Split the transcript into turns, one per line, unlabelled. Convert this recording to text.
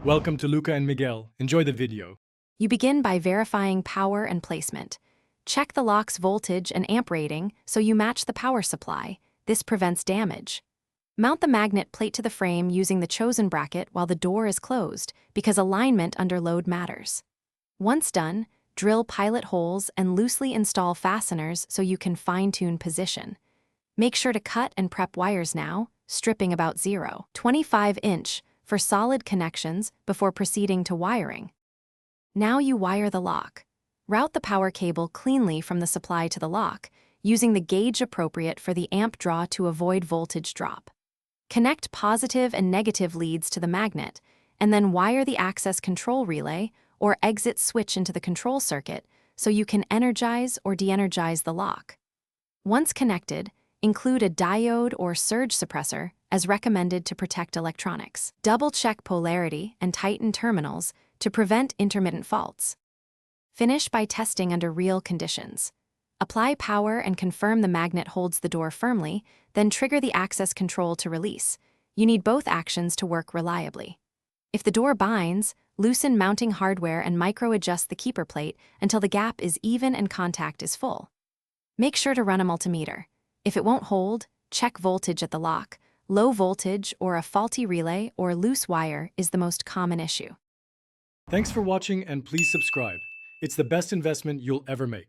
Welcome to Luca and Miguel. Enjoy the video.
You begin by verifying power and placement. Check the lock's voltage and amp rating so you match the power supply. This prevents damage. Mount the magnet plate to the frame using the chosen bracket while the door is closed, because alignment under load matters. Once done, drill pilot holes and loosely install fasteners so you can fine-tune position. Make sure to cut and prep wires now, stripping about 0.25 for solid connections before proceeding to wiring. Now you wire the lock. Route the power cable cleanly from the supply to the lock, using the gauge appropriate for the amp draw to avoid voltage drop. Connect positive and negative leads to the magnet, and then wire the access control relay or exit switch into the control circuit so you can energize or de-energize the lock. Once connected, include a diode or surge suppressor as recommended to protect electronics. Double-check polarity and tighten terminals to prevent intermittent faults. Finish by testing under real conditions. Apply power and confirm the magnet holds the door firmly, then trigger the access control to release. You need both actions to work reliably. If the door binds, loosen mounting hardware and micro-adjust the keeper plate until the gap is even and contact is full. Make sure to run a multimeter. If it won't hold, check voltage at the lock. Low voltage or a faulty relay or loose wire is the most common issue.
Thanks for watching and please subscribe. It's the best investment you'll ever make.